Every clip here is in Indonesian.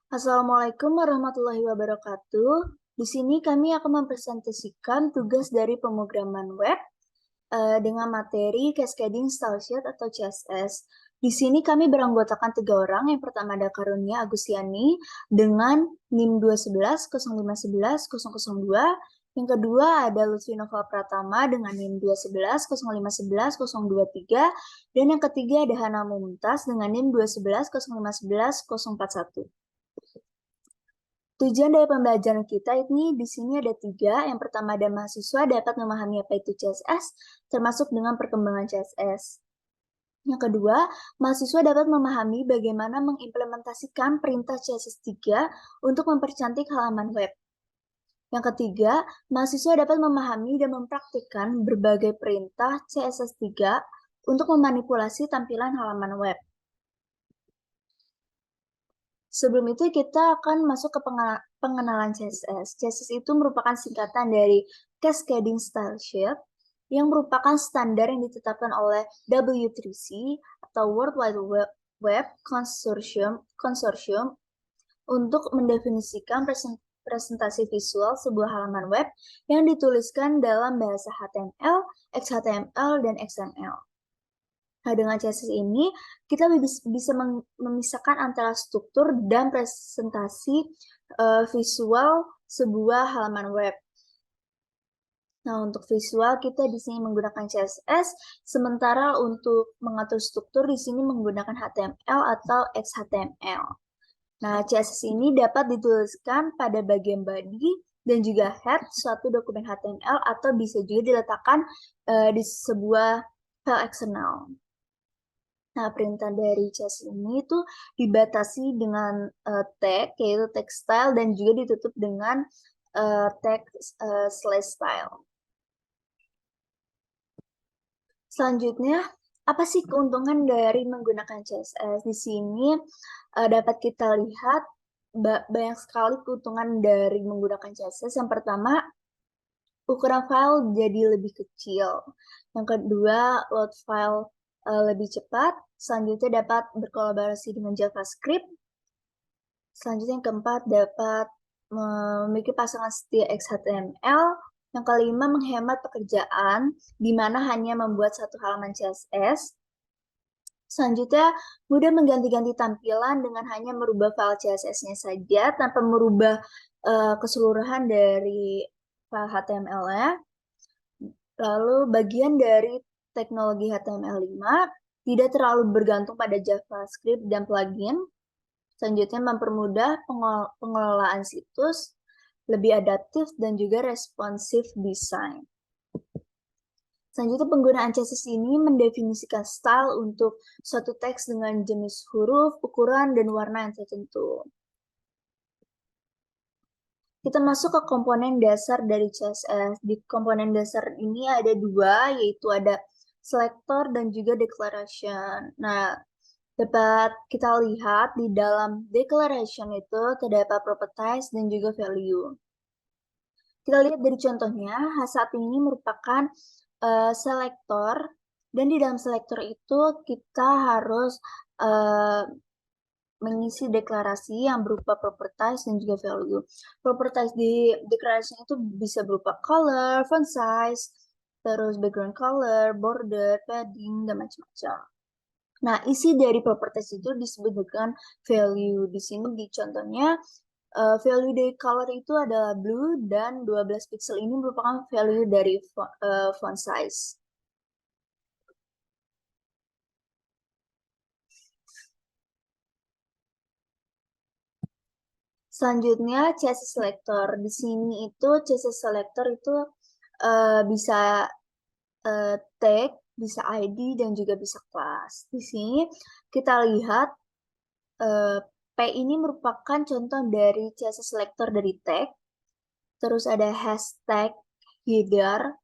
Assalamualaikum warahmatullahi wabarakatuh. Di sini kami akan mempresentasikan tugas dari pemrograman web dengan materi Cascading Style Sheet atau CSS. Di sini kami beranggotakan 3 orang. Yang pertama ada Karunia Agustiani dengan NIM 211 0511 002. Yang kedua ada Lutfi Noval Pratama dengan NIM 211 0511 023. Dan yang ketiga ada Hana Mumtaz dengan NIM 211 0511 041. Tujuan dari pembelajaran kita ini di sini ada 3. Yang pertama ada mahasiswa dapat memahami apa itu CSS, termasuk dengan perkembangan CSS. Yang kedua, mahasiswa dapat memahami bagaimana mengimplementasikan perintah CSS 3 untuk mempercantik halaman web. Yang ketiga, mahasiswa dapat memahami dan mempraktikkan berbagai perintah CSS 3 untuk memanipulasi tampilan halaman web. Sebelum itu kita akan masuk ke pengenalan CSS. CSS itu merupakan singkatan dari Cascading Style Sheet yang merupakan standar yang ditetapkan oleh W3C atau World Wide Web Consortium untuk mendefinisikan presentasi visual sebuah halaman web yang dituliskan dalam bahasa HTML, XHTML, dan XML. Nah, dengan CSS ini, kita bisa memisahkan antara struktur dan presentasi visual sebuah halaman web. Nah, untuk visual kita di sini menggunakan CSS, sementara untuk mengatur struktur di sini menggunakan HTML atau XHTML. Nah, CSS ini dapat dituliskan pada bagian body dan juga head suatu dokumen HTML atau bisa juga diletakkan di sebuah file eksternal. Nah, perintah dari CSS ini itu dibatasi dengan tag, yaitu tag style, dan juga ditutup dengan tag slash style. Selanjutnya, apa sih keuntungan dari menggunakan CSS? Di sini dapat kita lihat banyak sekali keuntungan dari menggunakan CSS. Yang pertama, ukuran file jadi lebih kecil. Yang kedua, load file lebih cepat. Selanjutnya dapat berkolaborasi dengan JavaScript. Selanjutnya yang keempat dapat memiliki pasangan setia XHTML. Yang kelima menghemat pekerjaan, di mana hanya membuat satu halaman CSS. Selanjutnya mudah mengganti-ganti tampilan dengan hanya merubah file CSS-nya saja tanpa merubah keseluruhan dari file HTML-nya. Lalu bagian dari teknologi HTML5 tidak terlalu bergantung pada JavaScript dan plugin. Selanjutnya mempermudah pengelolaan situs, lebih adaptif dan juga responsif design. Selanjutnya penggunaan CSS ini mendefinisikan style untuk suatu teks dengan jenis huruf, ukuran, dan warna yang tertentu. Kita masuk ke komponen dasar dari CSS. Di komponen dasar ini ada 2, yaitu ada selector dan juga declaration. Nah, dapat kita lihat di dalam declaration itu terdapat properties dan juga value. Kita lihat dari contohnya, saat ini merupakan selector, dan di dalam selector itu kita harus mengisi deklarasi yang berupa properties dan juga value. Properties di declaration itu bisa berupa color, font size, terus background color, border, padding, dan macam-macam. Nah, isi dari properties itu disebut dengan value. Di sini di contohnya, value dari color itu adalah blue, dan 12 pixel ini merupakan value dari font size. Selanjutnya CSS selector. Di sini itu CSS selector itu bisa tag, bisa ID, dan juga bisa class. Di sini kita lihat P ini merupakan contoh dari CSS selector dari tag. Terus ada hashtag header.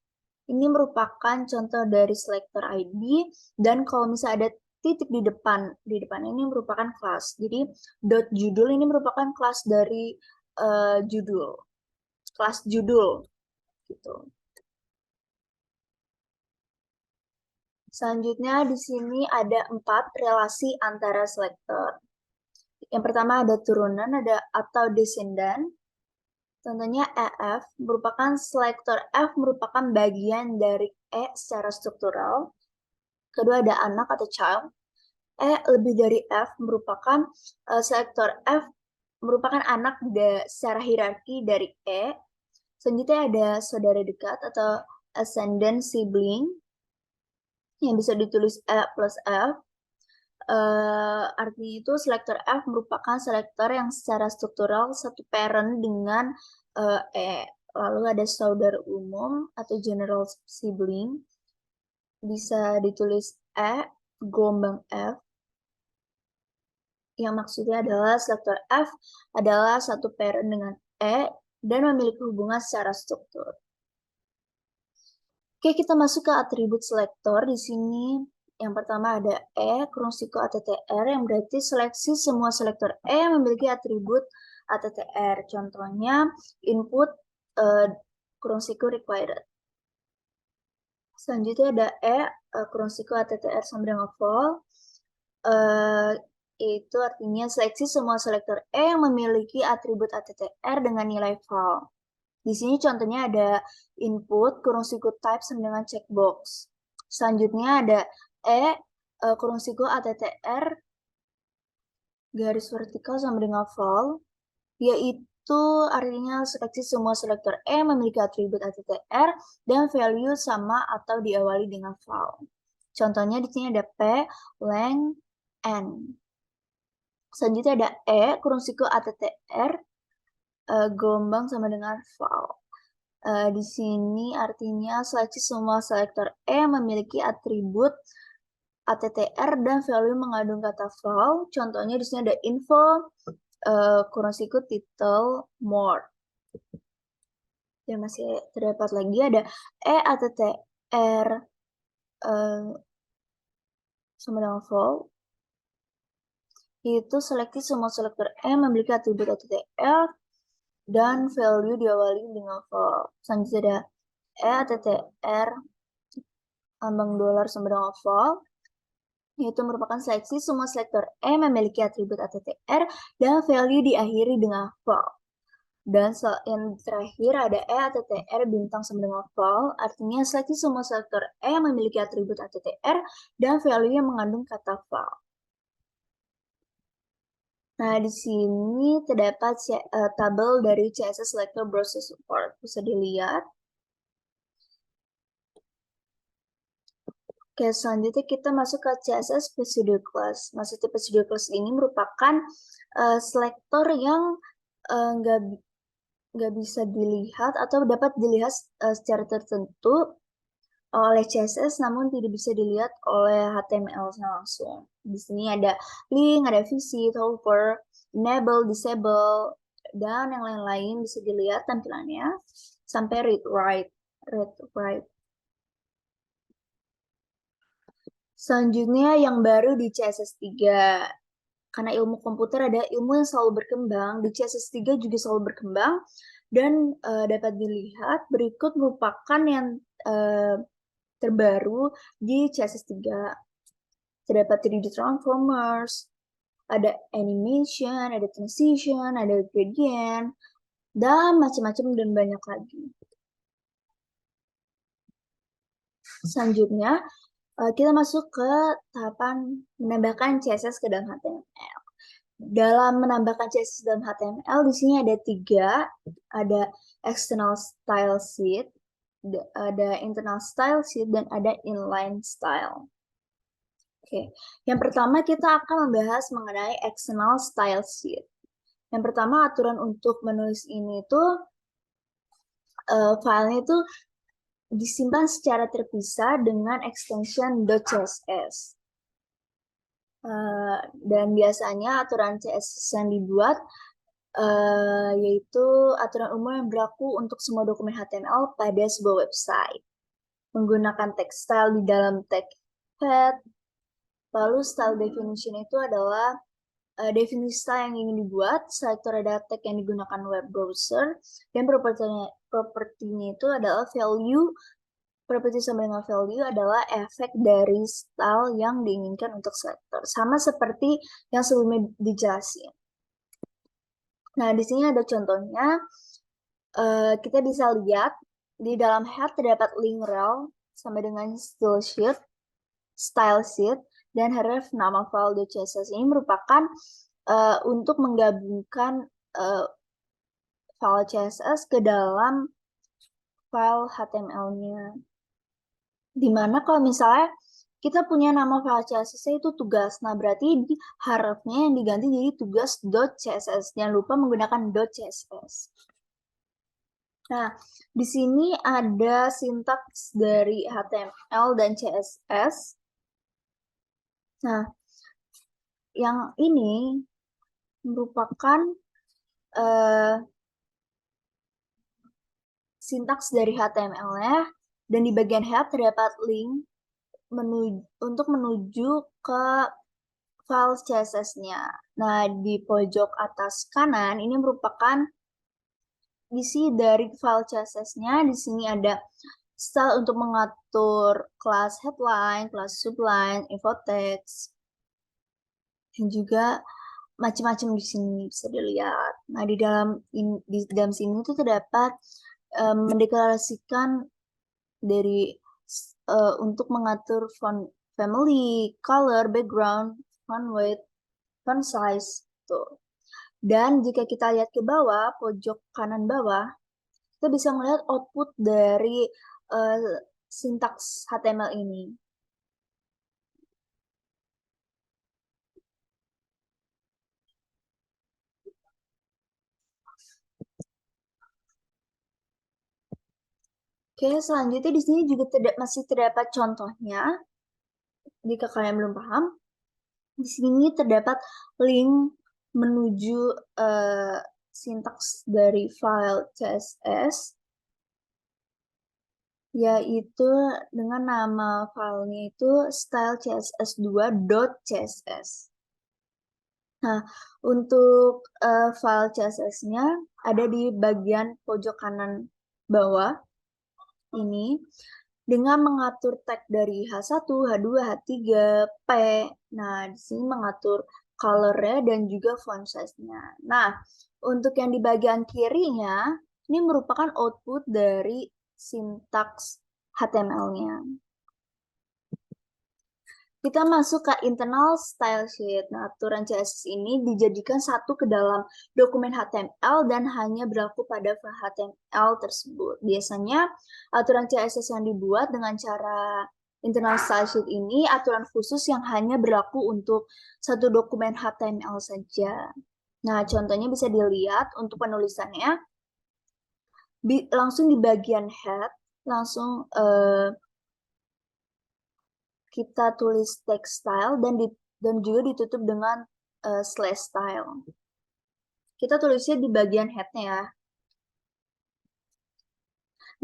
Ini merupakan contoh dari selector ID. Dan kalau misalnya ada titik di depan ini merupakan class. Jadi dot judul ini merupakan kelas dari judul, kelas judul gitu. Selanjutnya di sini ada 4 relasi antara selector. Yang pertama ada turunan, ada atau descendant. Contohnya EF merupakan selektor F merupakan bagian dari E secara struktural. Kedua ada anak atau child. E lebih dari F merupakan selektor F merupakan anak secara hierarki dari E. Selanjutnya ada saudara dekat atau ascendant sibling yang bisa ditulis E plus F. Artinya itu selektor F merupakan selektor yang secara struktural satu parent dengan E. Lalu ada saudara umum atau general sibling, bisa ditulis E, gelombang F, yang maksudnya adalah selektor F adalah satu parent dengan E dan memiliki hubungan secara struktur. Oke, kita masuk ke atribut selektor. Di sini yang pertama ada E, kurung siku ATTR, yang berarti seleksi semua selektor E yang memiliki atribut ATTR. Contohnya, input kurung siku required. Selanjutnya ada E, kurung siku ATTR sama dengan val. Itu artinya seleksi semua selektor E yang memiliki atribut ATTR dengan nilai val. Di sini contohnya ada input kurung siku type sama dengan checkbox. Selanjutnya ada E kurung siku ATTR garis vertikal sama dengan val, yaitu artinya seleksi semua selektor E memiliki atribut ATTR dan value sama atau diawali dengan val. Contohnya di sini ada P, length, N. Selanjutnya ada E kurung siku ATTR gelombang sama dengan val. Di sini artinya seleksi semua selektor E yang memiliki atribut ATTR dan value mengandung kata val. Contohnya di sini ada info, kurung siku title, more. Dan masih terdapat lagi ada E ATTR sama dengan val. Itu seleksi semua selektor E yang memiliki atribut ATTR dan value diawali dengan val. Selanjutnya ada E ATTR lambang dolar sama dengan val, yaitu merupakan seleksi semua selektor E memiliki atribut ATTR dan value diakhiri dengan val. Dan yang terakhir ada E ATTR bintang sama dengan val, artinya seleksi semua selektor E yang memiliki atribut ATTR dan value yang mengandung kata val. Nah, di sini terdapat tabel dari CSS Selector Browser Support. Bisa dilihat. Oke, selanjutnya kita masuk ke CSS Procedure Class. Maksudnya Procedure Class ini merupakan selektor yang nggak bisa dilihat atau dapat dilihat secara tertentu oleh CSS, namun tidak bisa dilihat oleh HTML-nya langsung. Di sini ada link, ada visit, hover, enable, disable, dan yang lain-lain bisa dilihat tampilannya sampai read write. Selanjutnya yang baru di CSS 3. Karena ilmu komputer ada ilmu yang selalu berkembang, di CSS 3 juga selalu berkembang, dan dapat dilihat berikut merupakan yang terbaru di CSS 3. Terdapat 3D transformers, ada animation, ada transition, ada gradient, dan macam-macam dan banyak lagi. Selanjutnya, kita masuk ke tahapan menambahkan CSS ke dalam HTML. Dalam menambahkan CSS dalam HTML, di sini ada 3, ada external style sheet, ada internal style sheet, dan ada inline style. Oke, yang pertama kita akan membahas mengenai external style sheet. Yang pertama aturan untuk menulis ini tuh filenya itu disimpan secara terpisah dengan extension .css. Dan biasanya aturan CSS yang dibuat yaitu aturan umum yang berlaku untuk semua dokumen HTML pada sebuah website. Menggunakan text style di dalam tag head. Lalu style definition itu adalah definisi style yang ingin dibuat, selektor ada tag yang digunakan web browser, dan propertinya itu adalah value. Properti sama dengan value adalah efek dari style yang diinginkan untuk selektor. Sama seperti yang sebelumnya dijelasin. Nah, di sini ada contohnya. Kita bisa lihat di dalam head terdapat link rel sama dengan style sheet, dan href nama file.css ini merupakan untuk menggabungkan file CSS ke dalam file HTML-nya. Dimana kalau misalnya kita punya nama file CSS itu tugas, nah berarti di hrefnya yang diganti jadi tugas.css. Jangan lupa menggunakan .css. Nah, di sini ada sintaks dari HTML dan CSS. Nah, yang ini merupakan sintaks dari HTML-nya, dan di bagian head terdapat link untuk menuju ke file CSS-nya. Nah, di pojok atas kanan ini merupakan isi dari file CSS-nya. Di sini ada style untuk mengatur kelas headline, kelas subline, info text, dan juga macam-macam di sini bisa dilihat. Nah, di dalam sini itu terdapat mendeklarasikan dari untuk mengatur font family, color, background, font weight, font size tuh. Dan jika kita lihat ke bawah, pojok kanan bawah, kita bisa melihat output dari sintaks HTML ini. Oke, selanjutnya di sini juga masih terdapat contohnya. Jika kalian belum paham, di sini terdapat link menuju sintaks dari file CSS, yaitu dengan nama filenya itu style.css2.css. Nah, untuk file CSS-nya ada di bagian pojok kanan bawah ini, dengan mengatur tag dari H1, H2, H3, P. Nah, di sini mengatur color-nya dan juga font size-nya. Nah, untuk yang di bagian kirinya, ini merupakan output dari sintaks HTML-nya. Kita masuk ke internal style sheet. Nah, aturan CSS ini dijadikan satu ke dalam dokumen HTML dan hanya berlaku pada file HTML tersebut. Biasanya aturan CSS yang dibuat dengan cara internal style sheet ini aturan khusus yang hanya berlaku untuk satu dokumen HTML saja. Nah, contohnya bisa dilihat untuk penulisannya. Langsung di bagian head, langsung kita tulis text style dan juga ditutup dengan slash style. Kita tulisnya di bagian head-nya ya.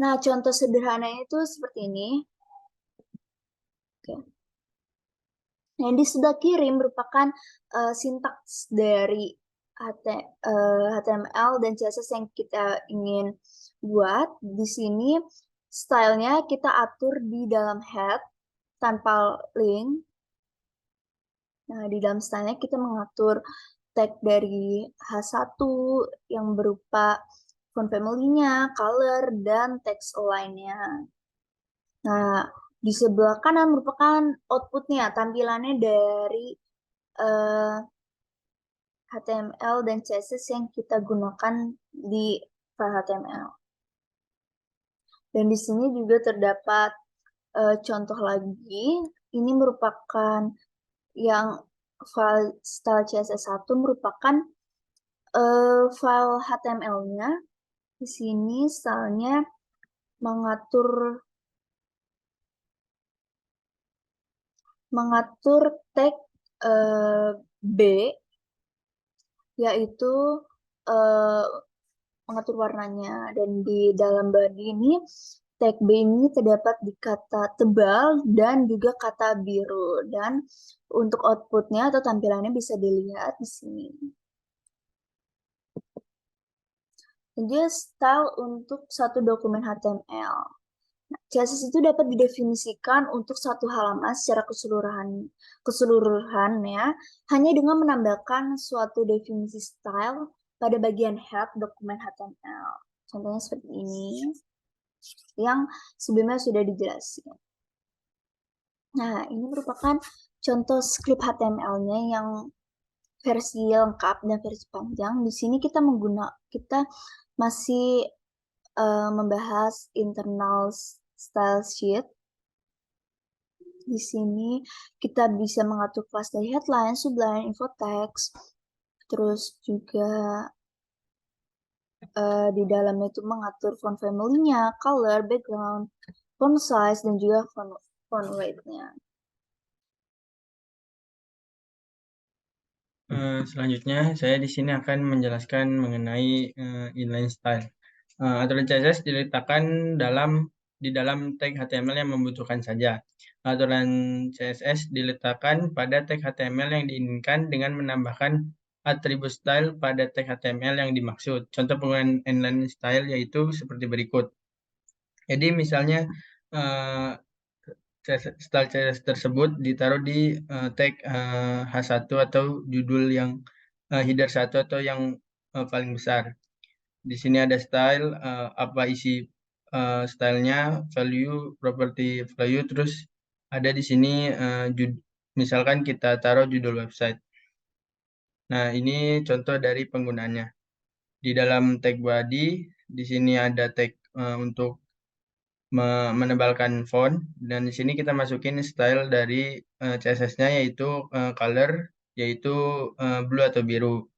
Nah, contoh sederhananya itu seperti ini. Oke. Nah, yang di sebelah kiri merupakan sintaks dari HTML dan CSS yang kita ingin buat. Di sini stylenya kita atur di dalam head tanpa link. Nah, di dalam stylenya kita mengatur tag dari H1 yang berupa font family-nya, color, dan text align-nya. Nah, di sebelah kanan merupakan output-nya, tampilannya dari HTML dan CSS yang kita gunakan di file HTML. Dan di sini juga terdapat contoh lagi. Ini merupakan yang file style CSS1 merupakan file HTML-nya. Di sini stylenya mengatur tag B, yaitu mengatur warnanya. Dan di dalam body ini tag B ini terdapat di kata tebal dan juga kata biru. Dan untuk outputnya atau tampilannya bisa dilihat di sini. Jadi style untuk satu dokumen HTML. CSS itu dapat didefinisikan untuk satu halaman secara keseluruhan ya, hanya dengan menambahkan suatu definisi style pada bagian head dokumen HTML. Contohnya seperti ini, yang sebelumnya sudah dijelaskan. Nah, ini merupakan contoh script HTML-nya yang versi lengkap dan versi panjang. Di sini kita masih membahas internal style sheet. Di sini kita bisa mengatur kelas dari headline, subline, info text, terus juga di dalamnya itu mengatur font family-nya, color, background, font size, dan juga font weight-nya. Selanjutnya, saya di sini akan menjelaskan mengenai inline style. Aturan CSS diletakkan di dalam tag HTML yang membutuhkan saja. Aturan CSS diletakkan pada tag HTML yang diinginkan dengan menambahkan atribut style pada tag HTML yang dimaksud. Contoh penggunaan inline style yaitu seperti berikut. Jadi misalnya style CSS tersebut ditaruh di tag H1 atau judul yang header 1 atau yang paling besar. Di sini ada style, apa isi stylenya, value, property value, terus ada di sini misalkan kita taruh judul website. Nah, ini contoh dari penggunaannya. Di dalam tag body, di sini ada tag untuk menebalkan font, dan di sini kita masukin style dari CSS-nya yaitu color, yaitu blue atau biru.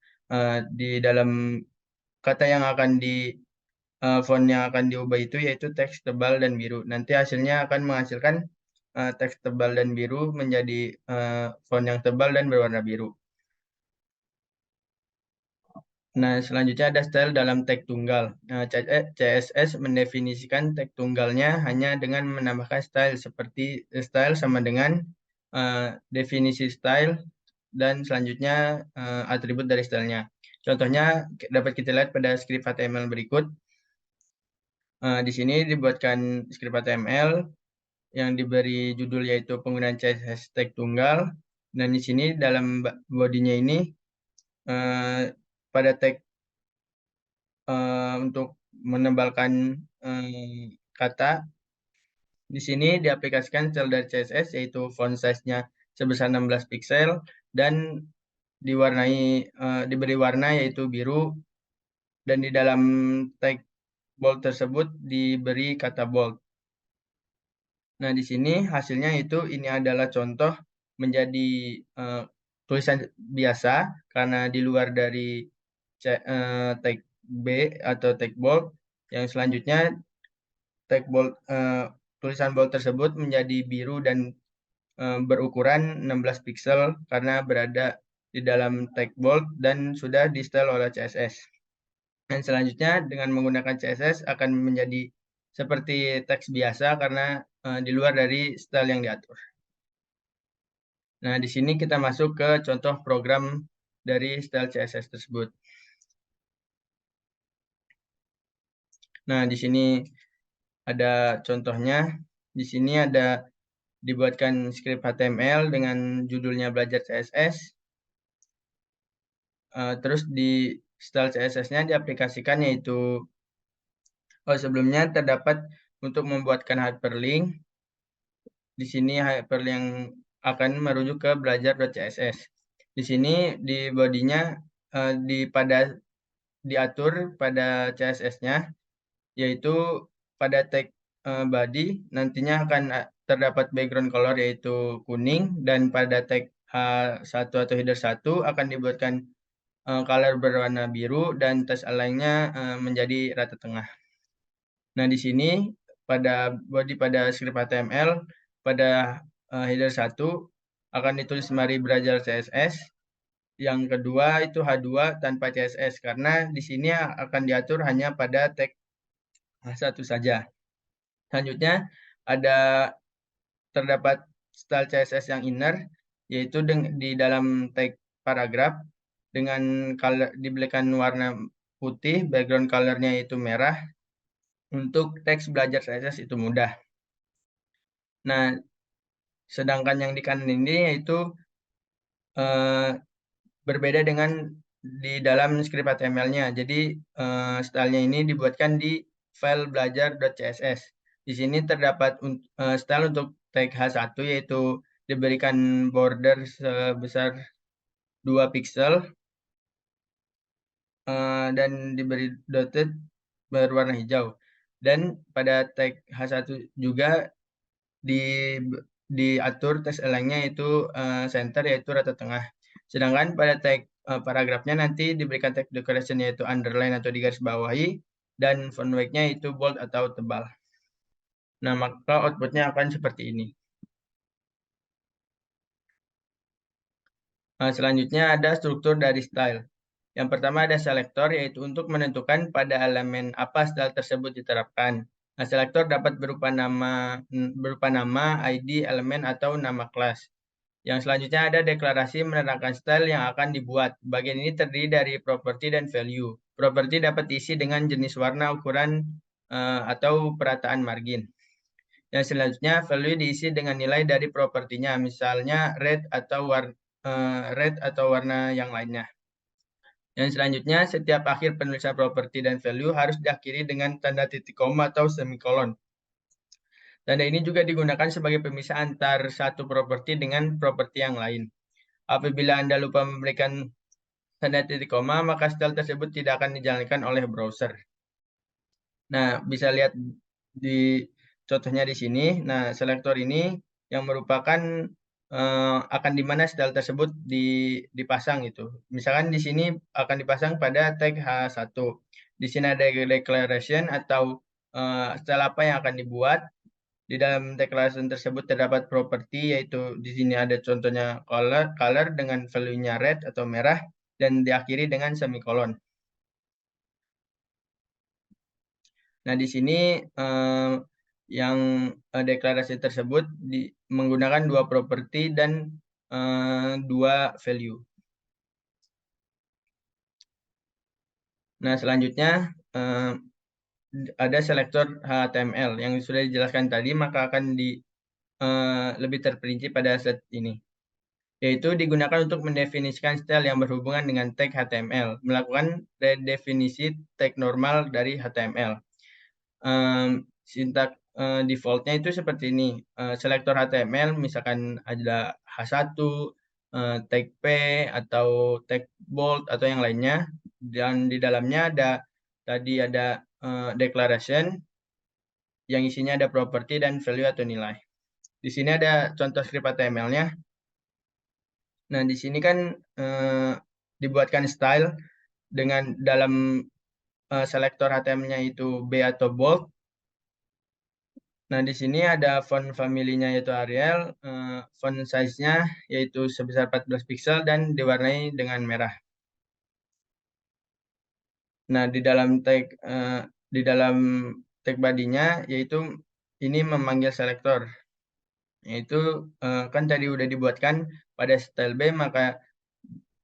Di dalam kata yang akan font yang akan diubah itu yaitu teks tebal dan biru. Nanti hasilnya akan menghasilkan teks tebal dan biru menjadi font yang tebal dan berwarna biru. Nah, selanjutnya ada style dalam tag tunggal. CSS mendefinisikan tag tunggalnya hanya dengan menambahkan style, seperti style sama dengan definisi style dan selanjutnya atribut dari stylenya. Contohnya dapat kita lihat pada script HTML berikut. Di sini dibuatkan script HTML yang diberi judul yaitu penggunaan CSS tag tunggal, dan di sini dalam bodinya ini pada tag untuk menebalkan kata, di sini diaplikasikan style dari CSS yaitu font size-nya sebesar 16 pixel dan diberi warna yaitu biru, dan di dalam tag bold tersebut diberi kata bold. Nah, di sini hasilnya itu ini adalah contoh menjadi tulisan biasa karena di luar dari tag B atau tag bold. Yang selanjutnya tag bold, tulisan bold tersebut menjadi biru dan berukuran 16 pixel karena berada di dalam tag bold dan sudah di style oleh CSS. Dan selanjutnya dengan menggunakan CSS akan menjadi seperti teks biasa karena di luar dari style yang diatur. Nah, di sini kita masuk ke contoh program dari style CSS tersebut. Nah, di sini ada contohnya. Di sini ada dibuatkan script HTML dengan judulnya belajar CSS. Terus di style CSS-nya diaplikasikan yaitu sebelumnya terdapat untuk membuatkan hyperlink. Di sini hyperlink yang akan merujuk ke belajar.css. Di sini di bodinya diatur pada CSS-nya yaitu pada tag body nantinya akan terdapat background color yaitu kuning, dan pada tag H1 atau header 1 akan dibuatkan color berwarna biru dan text align-nya menjadi rata tengah. Nah, di sini pada script HTML pada header 1 akan ditulis mari belajar CSS. Yang kedua itu H2 tanpa CSS karena di sini akan diatur hanya pada tag H1 saja. Selanjutnya terdapat style CSS yang inner yaitu di dalam tag paragraf dengan diberikan warna putih, background colornya itu merah. Untuk teks belajar CSS itu mudah. Nah, sedangkan yang di kanan ini yaitu berbeda dengan di dalam script HTML-nya. Jadi stylenya ini dibuatkan di file belajar.css. Di sini terdapat style untuk tag H1 yaitu diberikan border sebesar 2 pixel dan diberi dotted berwarna hijau. Dan pada tag H1 juga diatur text align-nya yaitu center yaitu rata tengah. Sedangkan pada tag paragrafnya nanti diberikan tag decoration yaitu underline atau digaris bawahi dan font weight-nya itu bold atau tebal. Nah, maka output-nya akan seperti ini. Selanjutnya ada struktur dari style. Yang pertama ada selektor, yaitu untuk menentukan pada elemen apa style tersebut diterapkan. Nah, selektor dapat berupa nama, ID, elemen, atau nama kelas. Yang selanjutnya ada deklarasi menerangkan style yang akan dibuat. Bagian ini terdiri dari property dan value. Property dapat diisi dengan jenis warna, ukuran, atau perataan margin. Yang selanjutnya, value diisi dengan nilai dari propertinya, misalnya red atau warna yang lainnya. Yang selanjutnya, setiap akhir penulisan properti dan value harus diakhiri dengan tanda titik koma atau semikolon. Tanda ini juga digunakan sebagai pemisah antar satu properti dengan properti yang lain. Apabila Anda lupa memberikan tanda titik koma, maka style tersebut tidak akan dijalankan oleh browser. Nah, bisa lihat di contohnya di sini. Nah, selektor ini yang merupakan akan di mana style tersebut dipasang gitu. Misalkan di sini akan dipasang pada tag H1. Di sini ada declaration atau style apa yang akan dibuat. Di dalam declaration tersebut terdapat properti, yaitu di sini ada contohnya color dengan value-nya red atau merah dan diakhiri dengan semikolon. Nah, di sini yang deklarasi tersebut menggunakan dua properti dan dua value. Nah, selanjutnya ada selektor HTML yang sudah dijelaskan tadi, maka akan lebih terperinci pada slide ini. Yaitu digunakan untuk mendefinisikan style yang berhubungan dengan tag HTML, melakukan redefinisi tag normal dari HTML. Sintak defaultnya itu seperti ini. Selektor HTML misalkan ada H1, tag P atau tag bold atau yang lainnya, dan di dalamnya tadi ada declaration yang isinya ada property dan value atau nilai. Di sini ada contoh script HTML-nya. Nah, di sini kan dibuatkan style dengan dalam selektor HTML-nya itu B atau bold. Nah, di sini ada font family-nya yaitu Arial, font size-nya yaitu sebesar 14 pixel dan diwarnai dengan merah. Nah, di dalam tag body-nya yaitu ini memanggil selektor. Yaitu kan tadi udah dibuatkan pada style B, maka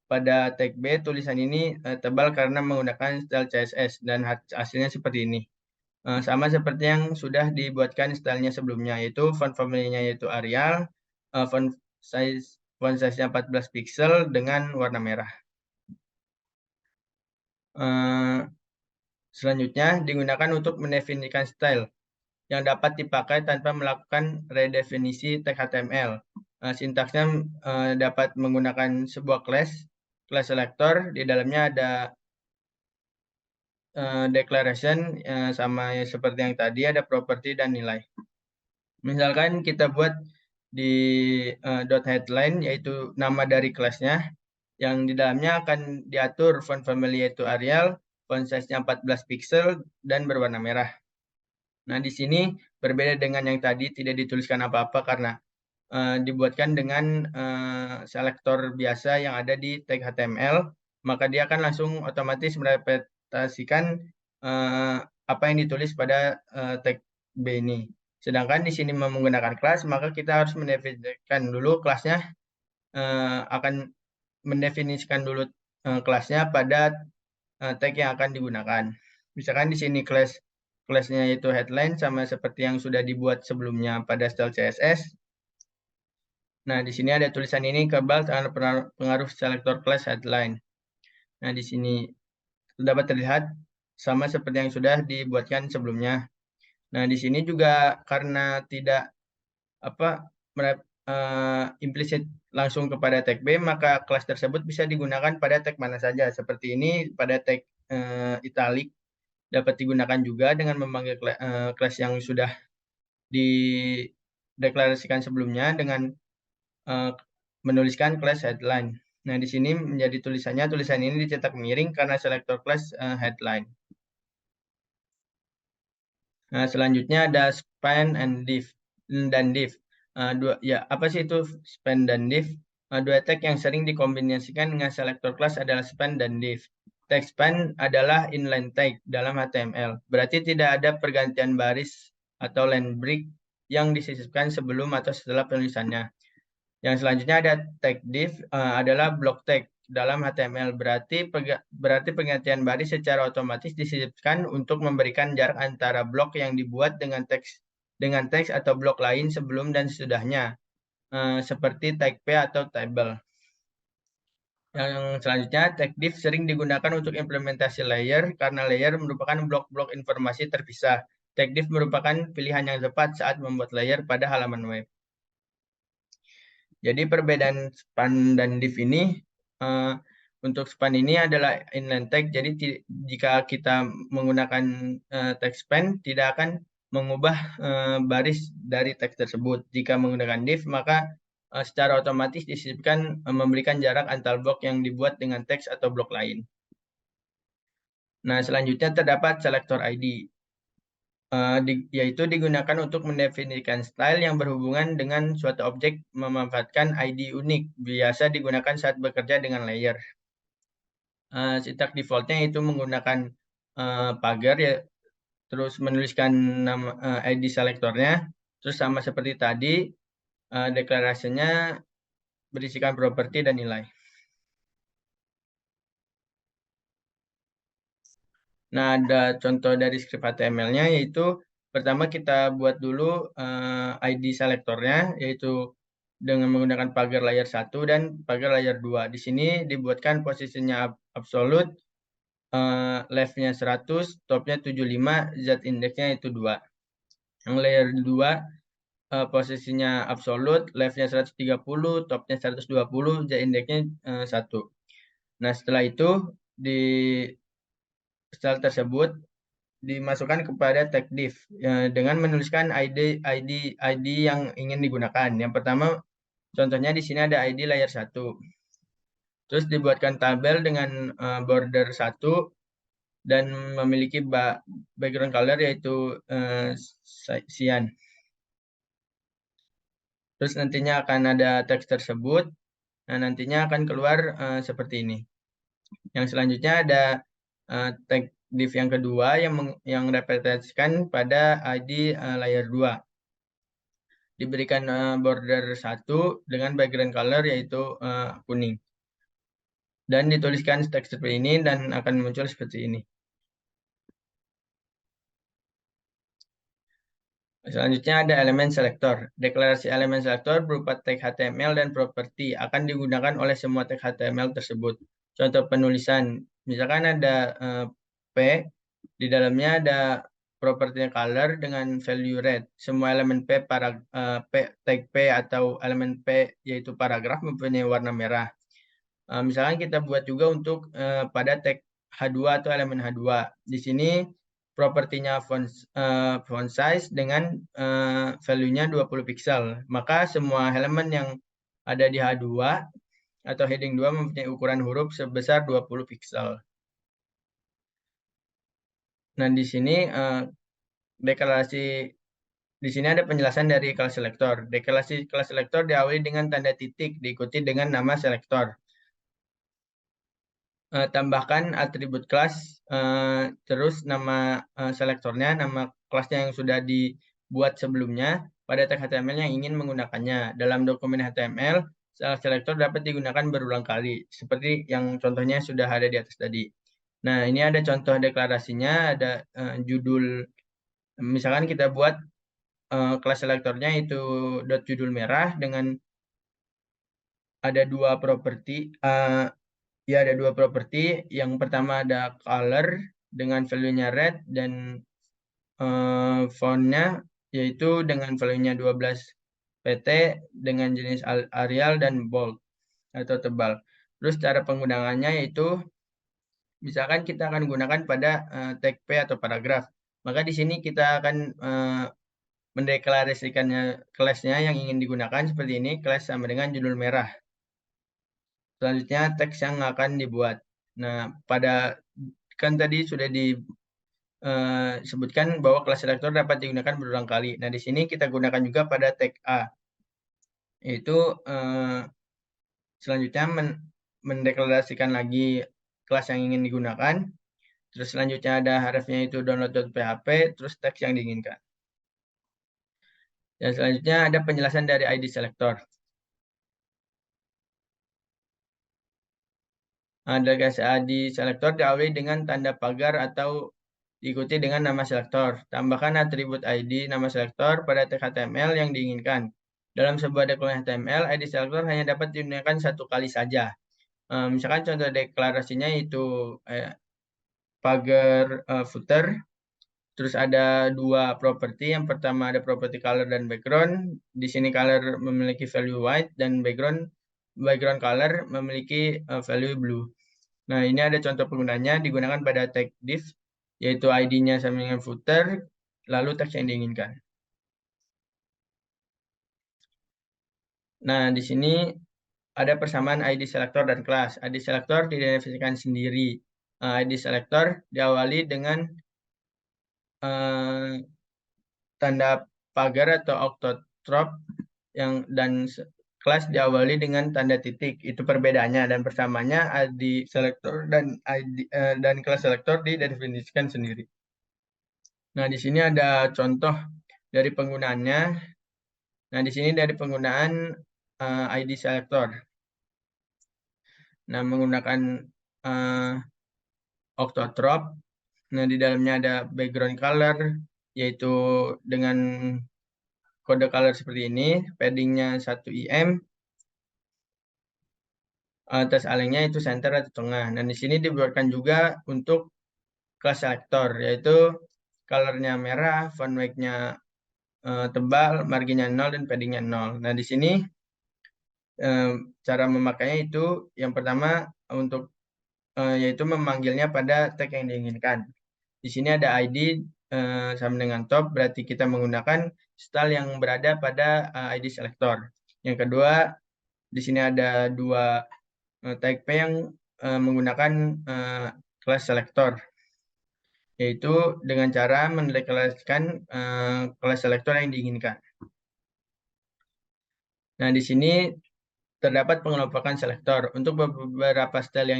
pada tag B tulisan ini tebal karena menggunakan style CSS dan hasilnya seperti ini. Sama seperti yang sudah dibuatkan stylenya sebelumnya, yaitu font family-nya yaitu Arial, font size-nya 14 pixel dengan warna merah. Selanjutnya digunakan untuk mendefinisikan style yang dapat dipakai tanpa melakukan redefinisi tag HTML. Sintaksnya dapat menggunakan sebuah class selector, di dalamnya ada declaration sama seperti yang tadi ada property dan nilai. Misalkan kita buat di dot headline yaitu nama dari kelasnya yang di dalamnya akan diatur font family yaitu Arial, font size-nya 14 pixel dan berwarna merah. Nah, di sini berbeda dengan yang tadi tidak dituliskan apa-apa karena dibuatkan dengan selektor biasa yang ada di tag HTML, maka dia akan langsung otomatis merepetasikan apa yang ditulis pada tag B ini. Sedangkan di sini menggunakan kelas, maka kita harus mendefinisikan dulu kelasnya, akan mendefinisikan dulu kelasnya pada tag yang akan digunakan. Misalkan di sini kelasnya itu headline sama seperti yang sudah dibuat sebelumnya pada style CSS. Nah, di sini ada tulisan ini kebal karena pengaruh selektor class headline. Nah, di sini dapat terlihat sama seperti yang sudah dibuatkan sebelumnya. Nah, di sini juga karena tidak implisit langsung kepada tag B, maka kelas tersebut bisa digunakan pada tag mana saja. Seperti ini pada tag italic dapat digunakan juga dengan memanggil kelas yang sudah dideklarasikan sebelumnya dengan menuliskan kelas headline. Nah, di sini menjadi tulisan ini dicetak miring karena selektor kelas headline. Nah, selanjutnya ada span and div dan div. Apa sih itu span dan div? Dua tag yang sering dikombinasikan dengan selektor kelas adalah span dan div. Tag span adalah inline tag dalam HTML. Berarti tidak ada pergantian baris atau line break yang disisipkan sebelum atau setelah penulisannya. Yang selanjutnya ada tag div adalah block tag dalam HTML. Berarti pergantian baris secara otomatis disisipkan untuk memberikan jarak antara blok yang dibuat dengan teks atau blok lain sebelum dan sesudahnya, seperti tag P atau table. Yang selanjutnya, tag div sering digunakan untuk implementasi layer karena layer merupakan blok-blok informasi terpisah. Tag div merupakan pilihan yang tepat saat membuat layer pada halaman web. Jadi perbedaan span dan div ini, untuk span ini adalah inline tag. Jadi jika kita menggunakan tag span, tidak akan mengubah baris dari teks tersebut. Jika menggunakan div, maka secara otomatis disisipkan memberikan jarak antar blok yang dibuat dengan teks atau blok lain. Nah, selanjutnya terdapat selector ID. Yaitu digunakan untuk mendefinisikan style yang berhubungan dengan suatu objek memanfaatkan ID unik, biasa digunakan saat bekerja dengan layer. Sintak defaultnya itu menggunakan pagar, ya, terus menuliskan nama ID selektornya, terus sama seperti tadi, deklarasinya berisikan properti dan nilai. Nah, ada contoh dari script HTML-nya, yaitu pertama kita buat dulu ID selektornya, yaitu dengan menggunakan pagar layer 1 dan pagar layer 2. Di sini dibuatkan posisinya absolute, left-nya 100, top-nya 75, z-index-nya itu 2. Yang layer 2 posisinya absolute, left-nya 130, top-nya 120, z-index-nya 1. Nah, setelah itu di style tersebut dimasukkan kepada tag div dengan menuliskan ID yang ingin digunakan. Yang pertama, contohnya di sini ada ID layer 1. Terus dibuatkan tabel dengan border 1 dan memiliki background color yaitu cyan. Terus nantinya akan ada teks tersebut. Nah, nantinya akan keluar seperti ini. Yang selanjutnya ada tag div yang kedua yang representasikan pada ID layer 2. Diberikan border 1 dengan background color yaitu kuning. Dan dituliskan teks seperti ini dan akan muncul seperti ini. Selanjutnya ada elemen selektor. Deklarasi elemen selektor berupa tag HTML dan properti akan digunakan oleh semua tag HTML tersebut. Contoh penulisan, misalkan ada P, di dalamnya ada propertinya color dengan value red. Semua elemen tag P atau elemen P yaitu paragraf mempunyai warna merah. Misalkan kita buat juga untuk pada tag H2 atau elemen H2. Di sini propertinya font size dengan value-nya 20 pixel. Maka semua elemen yang ada di H2 atau heading 2 mempunyai ukuran huruf sebesar 20 pixel. Nah, di sini di sini ada penjelasan dari kelas selektor. Deklarasi kelas selektor diawali dengan tanda titik diikuti dengan nama selektor. Tambahkan atribut kelas, terus nama selektornya, nama kelasnya yang sudah dibuat sebelumnya pada tag HTML yang ingin menggunakannya. Dalam dokumen HTML, selektor dapat digunakan berulang kali, seperti yang contohnya sudah ada di atas tadi. Nah, ini ada contoh deklarasinya, ada judul, misalkan kita buat kelas selektornya itu judul merah dengan ada dua properti, Ya, ada dua properti. Yang pertama ada color dengan value-nya red dan fontnya yaitu dengan value-nya 12 pt dengan jenis Arial dan bold atau tebal. Terus cara penggunaannya yaitu misalkan kita akan gunakan pada tag P atau paragraf. Maka di sini kita akan mendeklarasikannya kelasnya yang ingin digunakan seperti ini, kelas sama dengan judul merah. Selanjutnya teks yang akan dibuat. Nah, kan tadi sudah disebutkan bahwa kelas selektor dapat digunakan berulang kali. Nah, di sini kita gunakan juga pada tag A, yaitu selanjutnya mendeklarasikan lagi kelas yang ingin digunakan. Terus selanjutnya ada harafnya itu download.php, terus teks yang diinginkan. Dan selanjutnya ada penjelasan dari ID selector. Delegasi ID selector diawali dengan tanda pagar atau diikuti dengan nama selektor. Tambahkan atribut ID nama selektor pada tag HTML yang diinginkan. Dalam sebuah deklarasi HTML, ID selector hanya dapat digunakan satu kali saja. Misalkan contoh deklarasinya itu pagar footer. Terus ada dua properti. Yang pertama ada properti color dan background. Di sini color memiliki value white dan background color memiliki value blue. Nah, ini ada contoh penggunanya digunakan pada tag div, yaitu ID-nya sama dengan footer, lalu teks yang diinginkan. Nah, di sini ada persamaan ID selector dan kelas. ID selector didefinisikan sendiri. ID selector diawali dengan tanda pagar atau octothorpe dan kelas diawali dengan tanda titik. Itu perbedaannya dan persamaannya ID selector dan kelas selector didefinisikan sendiri. Nah, di sini ada contoh dari penggunaannya. Nah, di sini dari penggunaan ID selector. Nah, menggunakan octothorpe. Nah, di dalamnya ada background color, yaitu dengan kode color seperti ini, paddingnya 1 IM, atas alengnya itu center atau tengah. Dan di sini dibuatkan juga untuk kelas selector, yaitu colornya merah, font weight-nya tebal, marginnya 0, dan paddingnya 0. Nah, di sini cara memakainya itu yang pertama untuk yaitu memanggilnya pada tag yang diinginkan. Di sini ada ID sama dengan top, berarti kita menggunakan style yang berada pada ID selector. Yang kedua, di sini ada dua tag P yang menggunakan kelas selector, yaitu dengan cara mendeklarasikan kelas selector yang diinginkan. Nah, di sini terdapat pengelompokan selektor. Untuk beberapa style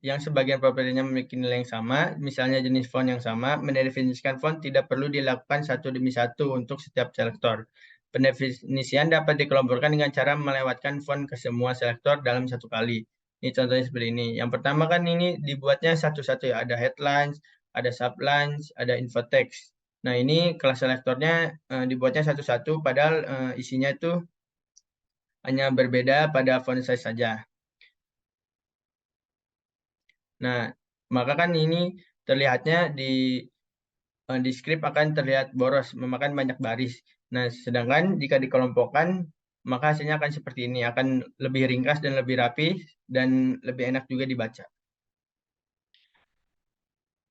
yang sebagian propertinya memiliki nilai yang sama, misalnya jenis font yang sama, mendefinisikan font tidak perlu dilakukan satu demi satu untuk setiap selektor. Pendefinisian dapat dikelompokkan dengan cara melewatkan font ke semua selektor dalam satu kali. Ini contohnya seperti ini. Yang pertama kan ini dibuatnya satu-satu ya. Ada headlines, ada sublines, ada info text. Nah, ini kelas selektornya dibuatnya satu-satu, padahal isinya itu hanya berbeda pada font size saja. Nah, maka kan ini terlihatnya di script akan terlihat boros, memakan banyak baris. Nah, sedangkan jika dikelompokkan, maka hasilnya akan seperti ini, akan lebih ringkas dan lebih rapi, dan lebih enak juga dibaca.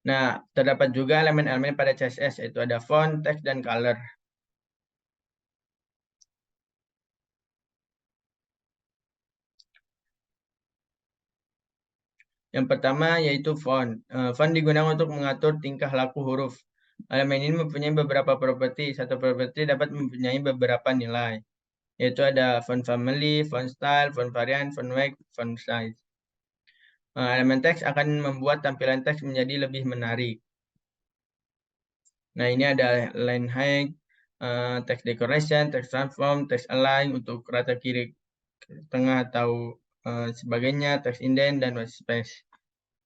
Nah, terdapat juga elemen-elemen pada CSS, yaitu ada font, text, dan color. Yang pertama yaitu font. Font digunakan untuk mengatur tingkah laku huruf. Elemen ini mempunyai beberapa properti. Satu properti dapat mempunyai beberapa nilai, yaitu ada font family, font style, font variant, font weight, font size. Elemen teks akan membuat tampilan teks menjadi lebih menarik. Nah, ini ada line height, text decoration, text transform, text align untuk rata kiri, tengah atau sebagainya, text indent, dan white space.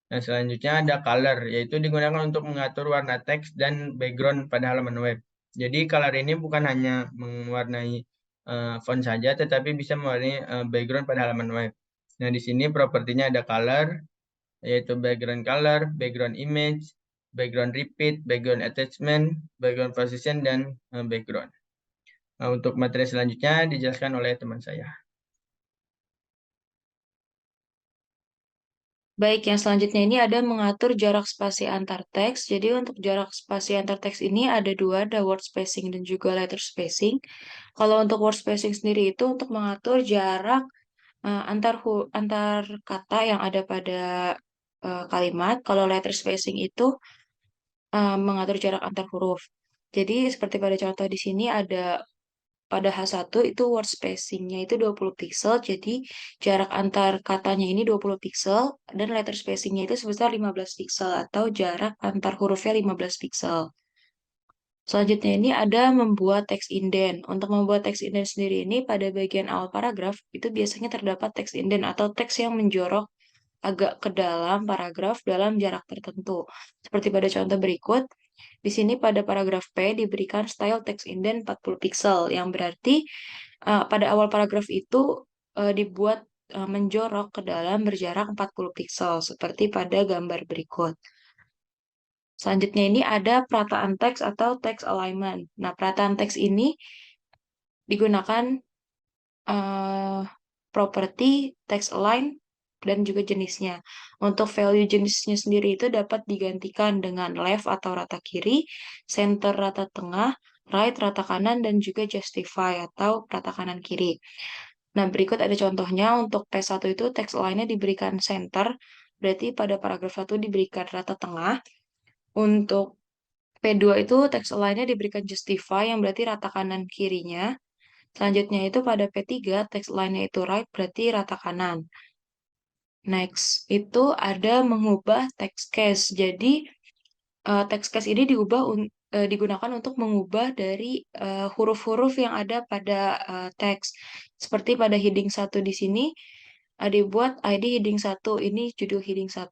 Nah, selanjutnya ada color, yaitu digunakan untuk mengatur warna teks dan background pada halaman web. Jadi, color ini bukan hanya mewarnai font saja, tetapi bisa mewarnai background pada halaman web. Nah, di sini propertinya ada color, yaitu background color, background image, background repeat, background attachment, background position, dan background. Nah, untuk materi selanjutnya dijelaskan oleh teman saya. Baik, yang selanjutnya ini ada mengatur jarak spasi antar teks. Jadi untuk jarak spasi antar teks ini ada dua, ada word spacing dan juga letter spacing. Kalau untuk word spacing sendiri itu untuk mengatur jarak antar kata yang ada pada kalimat. Kalau letter spacing itu mengatur jarak antar huruf. Jadi seperti pada contoh di sini ada pada H1 itu word spacing-nya itu 20 pixel, jadi jarak antar katanya ini 20 pixel, dan letter spacing-nya itu sebesar 15 pixel, atau jarak antar hurufnya 15 pixel. Selanjutnya ini ada membuat teks indent. Untuk membuat teks indent sendiri ini pada bagian awal paragraf, itu biasanya terdapat teks indent atau teks yang menjorok agak ke dalam paragraf dalam jarak tertentu. Seperti pada contoh berikut, di sini pada paragraf P diberikan style text indent 40 pixel, yang berarti pada awal paragraf itu dibuat menjorok ke dalam berjarak 40 pixel, seperti pada gambar berikut. Selanjutnya ini ada perataan teks atau text alignment. Nah, perataan teks ini digunakan properti text align dan juga jenisnya. Untuk value jenisnya sendiri itu dapat digantikan dengan left atau rata kiri, center rata tengah, right rata kanan, dan juga justify atau rata kanan kiri. Nah, berikut ada contohnya. Untuk P1 itu text align-nya diberikan center, berarti pada paragraf 1 diberikan rata tengah. Untuk P2 itu text align-nya diberikan justify, yang berarti rata kanan kirinya. Selanjutnya itu pada P3, text line-nya itu right, berarti rata kanan. Next, itu ada mengubah text case. Jadi, text case ini digunakan untuk mengubah dari huruf-huruf yang ada pada teks. Seperti pada heading 1 di sini, dibuat ID heading 1, ini judul heading 1,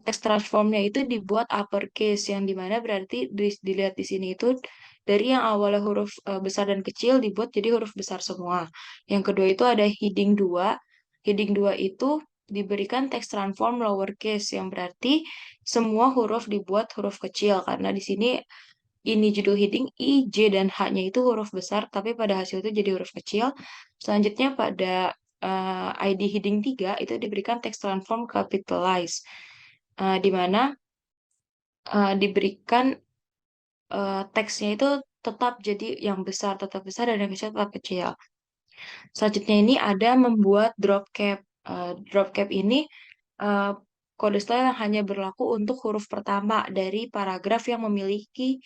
text transformnya itu dibuat uppercase, yang dimana berarti dilihat di sini itu dari yang awalnya huruf besar dan kecil dibuat jadi huruf besar semua. Yang kedua itu ada heading 2. Heading 2 itu diberikan text transform lowercase, yang berarti semua huruf dibuat huruf kecil, karena di sini ini judul heading I, J, dan H-nya itu huruf besar, tapi pada hasil itu jadi huruf kecil. Selanjutnya pada ID heading 3 itu diberikan text transform capitalize, di mana diberikan teksnya itu tetap jadi yang besar tetap besar dan yang kecil tetap kecil. Selanjutnya ini ada membuat drop cap. Drop cap ini kode style yang hanya berlaku untuk huruf pertama dari paragraf yang memiliki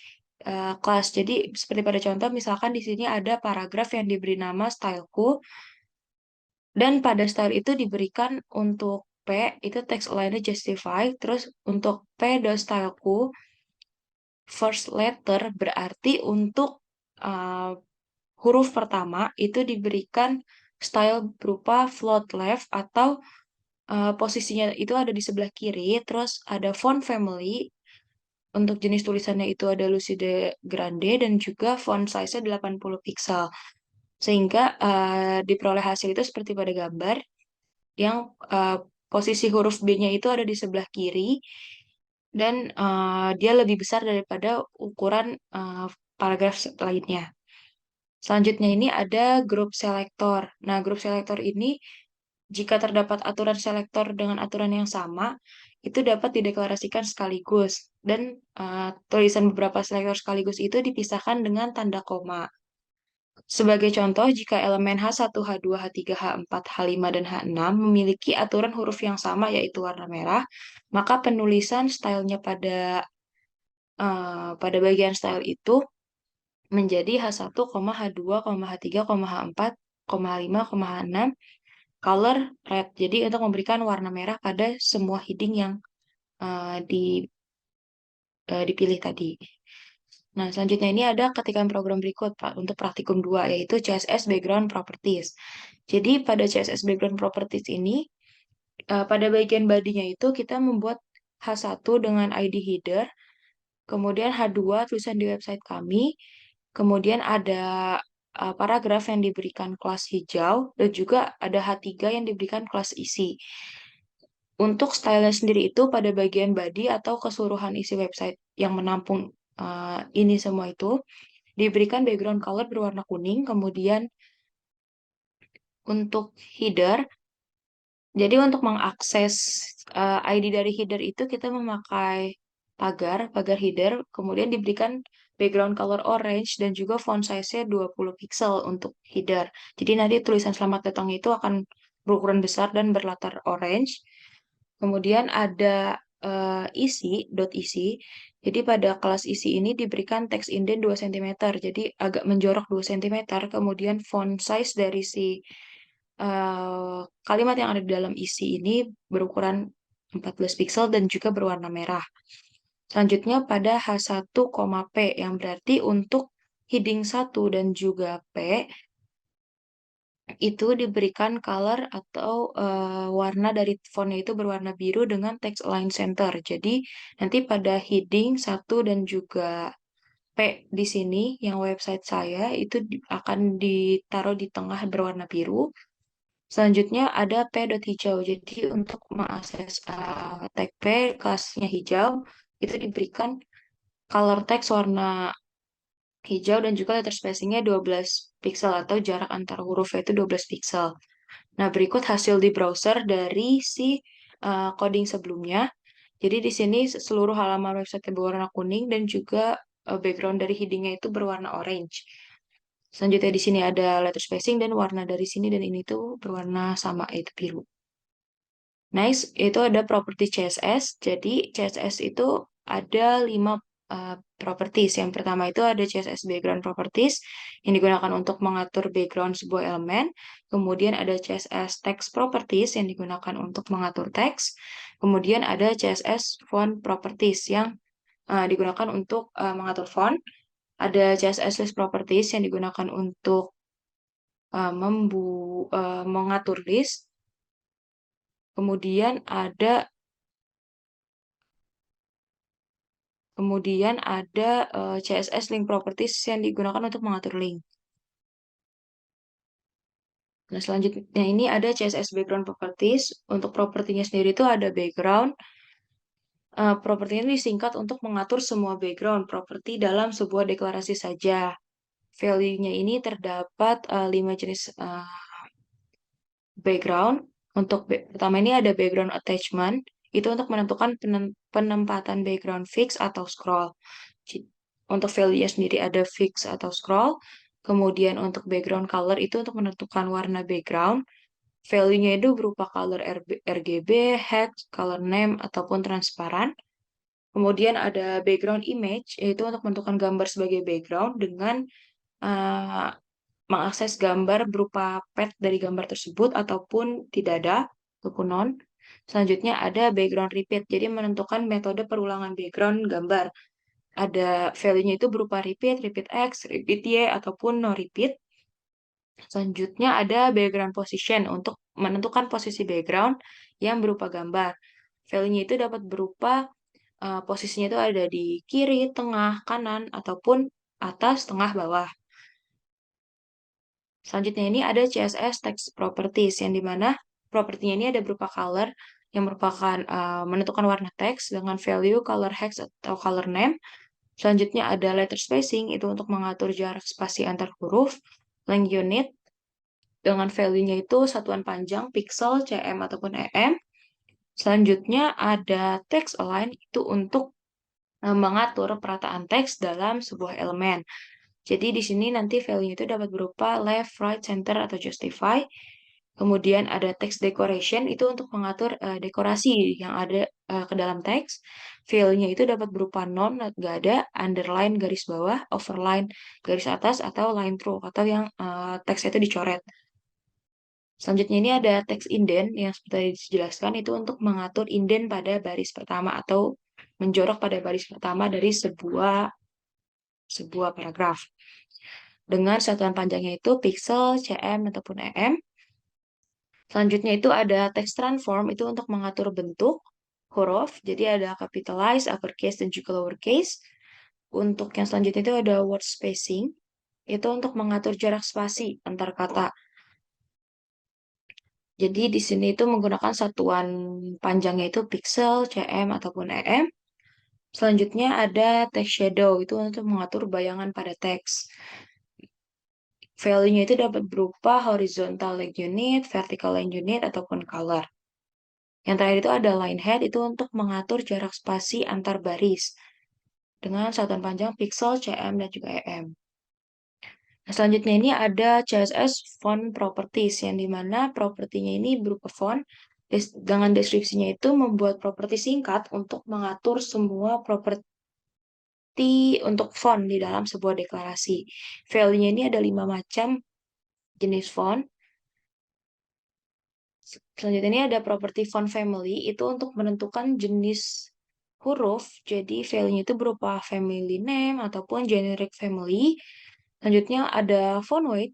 kelas. Jadi seperti pada contoh, misalkan di sini ada paragraf yang diberi nama styleku, dan pada style itu diberikan untuk P itu text align-nya justify, terus untuk P.styleku first letter berarti untuk huruf pertama itu diberikan style berupa float left, atau posisinya itu ada di sebelah kiri, terus ada font family, untuk jenis tulisannya itu ada Lucide Grande, dan juga font size-nya 80 pixel. Sehingga diperoleh hasil itu seperti pada gambar, yang posisi huruf B-nya itu ada di sebelah kiri, dan dia lebih besar daripada ukuran paragraf lainnya. Selanjutnya ini ada grup selektor. Nah, grup selektor ini jika terdapat aturan selektor dengan aturan yang sama, itu dapat dideklarasikan sekaligus. Dan tulisan beberapa selektor sekaligus itu dipisahkan dengan tanda koma. Sebagai contoh, jika elemen H1, H2, H3, H4, H5, dan H6 memiliki aturan huruf yang sama, yaitu warna merah, maka penulisan stylenya pada bagian style itu menjadi H1, H2, H3, H4, H5, H6, color red. Jadi untuk memberikan warna merah pada semua heading yang dipilih tadi. Nah, selanjutnya ini ada ketikan program berikut Pak, untuk praktikum 2, yaitu CSS Background Properties. Jadi pada CSS Background Properties ini, pada bagian bodinya itu kita membuat H1 dengan ID header, kemudian H2 tulisan di website kami, kemudian ada paragraf yang diberikan kelas hijau dan juga ada H3 yang diberikan kelas isi. Untuk stylenya sendiri itu pada bagian body atau keseluruhan isi website yang menampung ini semua itu diberikan background color berwarna kuning, kemudian untuk header, jadi untuk mengakses ID dari header itu kita memakai pagar header, kemudian diberikan background color orange dan juga font size-nya 20 pixel untuk header. Jadi nanti tulisan selamat datang itu akan berukuran besar dan berlatar orange. Kemudian ada isi. Jadi pada kelas isi ini diberikan teks indent 2 cm, jadi agak menjorok 2 cm. Kemudian font size dari si kalimat yang ada di dalam isi ini berukuran 14 pixel dan juga berwarna merah. Selanjutnya pada H1, P yang berarti untuk heading 1 dan juga P itu diberikan color atau warna dari fontnya itu berwarna biru dengan text align center. Jadi nanti pada heading 1 dan juga P di sini yang website saya itu akan ditaruh di tengah berwarna biru. Selanjutnya ada P.hijau. Jadi untuk mengakses tag P kelasnya hijau itu diberikan color text warna hijau dan juga letter spacingnya 12 pixel atau jarak antar hurufnya itu 12 pixel. Nah, berikut hasil di browser dari si coding sebelumnya. Jadi di sini seluruh halaman website berwarna kuning dan juga background dari headingnya itu berwarna orange. Selanjutnya di sini ada letter spacing dan warna dari sini dan ini tuh berwarna sama, yaitu biru. Nice, itu ada property CSS. Jadi CSS itu ada 5 properties. Yang pertama itu ada CSS background properties yang digunakan untuk mengatur background sebuah elemen. Kemudian ada CSS text properties yang digunakan untuk mengatur teks. Kemudian ada CSS font properties yang digunakan untuk mengatur font. Ada CSS list properties yang digunakan untuk mengatur list. Kemudian ada CSS link properties yang digunakan untuk mengatur link. Nah, selanjutnya ini ada CSS background properties. Untuk propertinya sendiri itu ada background. Properti ini disingkat untuk mengatur semua background properti dalam sebuah deklarasi saja. Value-nya ini terdapat 5 jenis background. Untuk pertama ini ada background attachment. Itu untuk menentukan penempatan background fix atau scroll. Untuk value-nya sendiri ada fix atau scroll. Kemudian untuk background color itu untuk menentukan warna background. Value-nya itu berupa color RGB, hex, color name, ataupun transparan. Kemudian ada background image, yaitu untuk menentukan gambar sebagai background dengan mengakses gambar berupa path dari gambar tersebut ataupun tidak ada, ataupun non. Selanjutnya ada background repeat, jadi menentukan metode perulangan background gambar. Ada value-nya itu berupa repeat, repeat X, repeat Y, ataupun no repeat. Selanjutnya ada background position untuk menentukan posisi background yang berupa gambar. Value-nya itu dapat berupa posisinya itu ada di kiri, tengah, kanan, ataupun atas, tengah, bawah. Selanjutnya ini ada CSS text properties yang dimana propertinya ini ada berupa color yang merupakan menentukan warna teks dengan value color hex atau color name. Selanjutnya ada letter spacing, itu untuk mengatur jarak spasi antar huruf. Length unit, dengan value-nya itu satuan panjang, pixel, cm, ataupun em. Selanjutnya ada text align, itu untuk mengatur perataan teks dalam sebuah elemen. Jadi di sini nanti value-nya itu dapat berupa left, right, center, atau justify. Kemudian ada text decoration, itu untuk mengatur dekorasi yang ada ke dalam teks. Value-nya itu dapat berupa non, nggak ada, underline, garis bawah, overline, garis atas, atau line through, atau yang teksnya itu dicoret. Selanjutnya ini ada text indent yang seperti dijelaskan, itu untuk mengatur indent pada baris pertama atau menjorok pada baris pertama dari sebuah paragraf. Dengan satuan panjangnya itu pixel, cm, ataupun em. Selanjutnya itu ada text transform, itu untuk mengatur bentuk huruf. Jadi ada capitalize, uppercase, dan juga lowercase. Untuk yang selanjutnya itu ada word spacing. itu untuk mengatur jarak spasi antar kata. Jadi di sini itu menggunakan satuan panjangnya itu pixel, cm, ataupun em. Selanjutnya ada text shadow, itu untuk mengatur bayangan pada teks. Value-nya itu dapat berupa horizontal length unit, vertical length unit, ataupun color. Yang terakhir itu ada line head, itu untuk mengatur jarak spasi antar baris dengan satuan panjang pixel, cm, dan juga em. Nah, selanjutnya ini ada CSS font properties, yang dimana propertinya ini berupa font, dengan deskripsinya itu membuat properti singkat untuk mengatur semua properti untuk font di dalam sebuah deklarasi. Value-nya ini ada 5 macam jenis font. Selanjutnya ini ada properti font family, itu untuk menentukan jenis huruf. Jadi value-nya itu berupa family name ataupun generic family. Selanjutnya ada font weight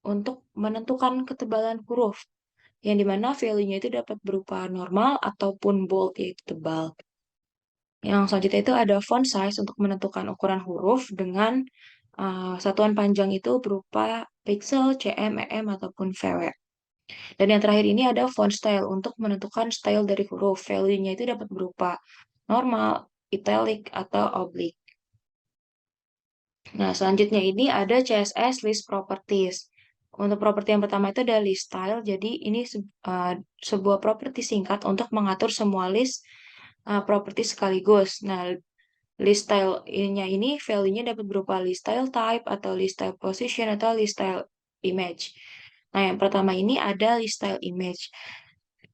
untuk menentukan ketebalan huruf, yang dimana value-nya itu dapat berupa normal ataupun bold, yaitu tebal. Yang selanjutnya itu ada font size untuk menentukan ukuran huruf dengan satuan panjang itu berupa pixel, cm, em, ataupun vw. Dan yang terakhir ini ada font style untuk menentukan style dari huruf. Value-nya itu dapat berupa normal, italic, atau oblique. Nah, selanjutnya ini ada CSS list properties. Untuk properti yang pertama itu ada list style. Jadi ini sebuah properti singkat untuk mengatur semua list properti sekaligus. Nah, list style-nya ini value-nya dapat berupa list style type atau list style position atau list style image. Nah, yang pertama ini ada list style image.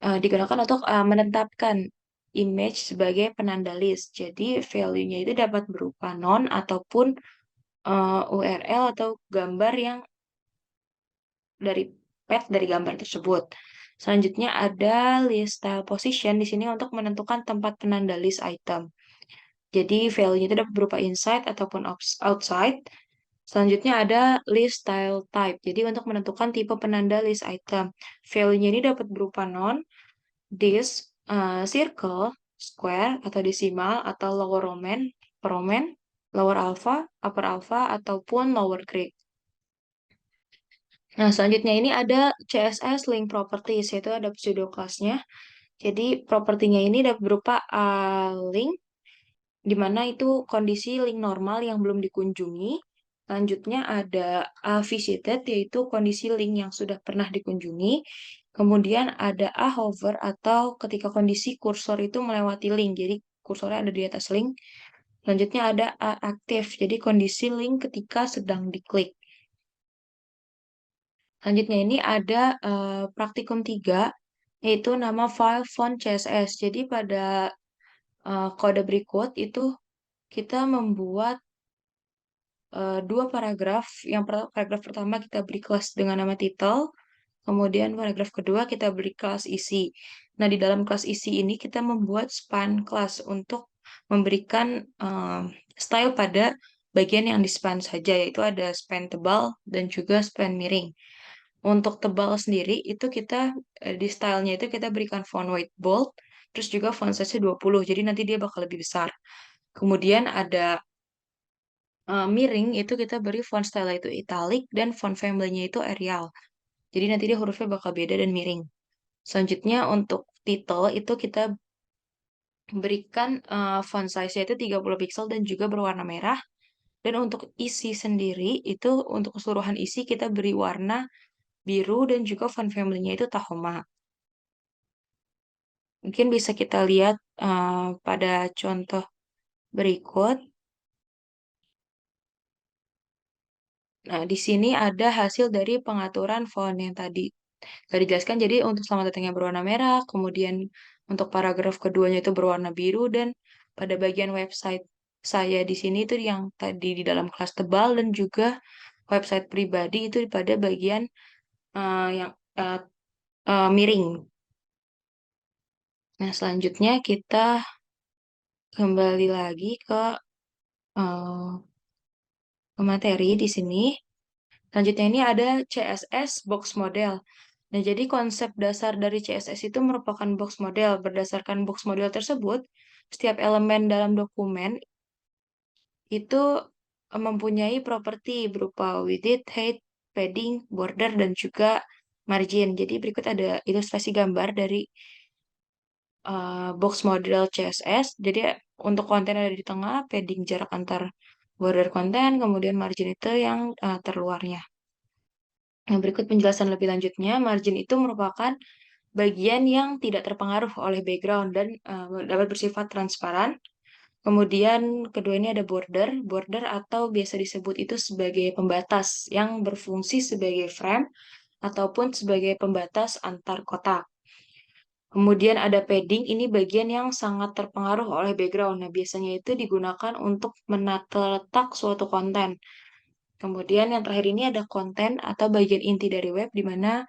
Digunakan untuk menetapkan image sebagai penanda list. Jadi value-nya itu dapat berupa non ataupun URL atau gambar yang dari path dari gambar tersebut. Selanjutnya ada list style position di sini untuk menentukan tempat penanda list item. Jadi value-nya itu dapat berupa inside ataupun outside. Selanjutnya ada list style type. Jadi untuk menentukan tipe penanda list item. Value-nya ini dapat berupa non, disk, circle, square, atau decimal, atau lower Roman, lower alpha, upper alpha, ataupun lower Greek. Nah, selanjutnya ini ada CSS link properties, yaitu ada pseudo class-nya. Jadi propertinya ini dapat berupa link, di mana itu kondisi link normal yang belum dikunjungi. Selanjutnya ada visited, yaitu kondisi link yang sudah pernah dikunjungi. Kemudian ada hover atau ketika kondisi kursor itu melewati link, jadi kursornya ada di atas link. Selanjutnya ada active, jadi kondisi link ketika sedang diklik. Selanjutnya ini ada praktikum 3, yaitu nama file font CSS. Jadi pada kode berikut itu kita membuat 2 paragraf. Yang paragraf pertama kita beri kelas dengan nama title, kemudian paragraf kedua kita beri kelas isi. Nah, di dalam kelas isi ini kita membuat span class untuk memberikan style pada bagian yang di span saja, yaitu ada span tebal dan juga span miring. Untuk tebal sendiri itu kita di stylenya itu kita berikan font weight bold, terus juga font size 20, jadi nanti dia bakal lebih besar. Kemudian ada miring, itu kita beri font style itu italic dan font family-nya itu Arial. Jadi nanti dia hurufnya bakal beda dan miring. Selanjutnya untuk title itu kita berikan font size-nya itu 30 pixel dan juga berwarna merah. Dan untuk isi sendiri itu untuk keseluruhan isi kita beri warna biru dan juga font family-nya itu Tahoma. Mungkin bisa kita lihat pada contoh berikut. Nah, di sini ada hasil dari pengaturan font yang tadi dijelaskan. Jadi untuk selamat datangnya berwarna merah, kemudian untuk paragraf keduanya itu berwarna biru, dan pada bagian website saya di sini itu yang tadi di dalam kelas tebal, dan juga website pribadi itu pada bagian yang miring. Nah, selanjutnya kita kembali lagi ke materi di sini. Selanjutnya ini ada CSS box model. Nah, jadi konsep dasar dari CSS itu merupakan box model. Berdasarkan box model tersebut, setiap elemen dalam dokumen itu mempunyai properti berupa width, height, padding, border, dan juga margin. Jadi berikut ada ilustrasi gambar dari box model CSS. Jadi untuk konten ada di tengah, padding jarak antar border konten, kemudian margin itu yang terluarnya. Yang berikut penjelasan lebih lanjutnya, margin itu merupakan bagian yang tidak terpengaruh oleh background dan dapat bersifat transparan. Kemudian kedua ini ada border. Border atau biasa disebut itu sebagai pembatas yang berfungsi sebagai frame ataupun sebagai pembatas antar kotak. Kemudian ada padding, ini bagian yang sangat terpengaruh oleh background. Nah, biasanya itu digunakan untuk menata letak suatu konten. Kemudian yang terakhir ini ada konten atau bagian inti dari web di mana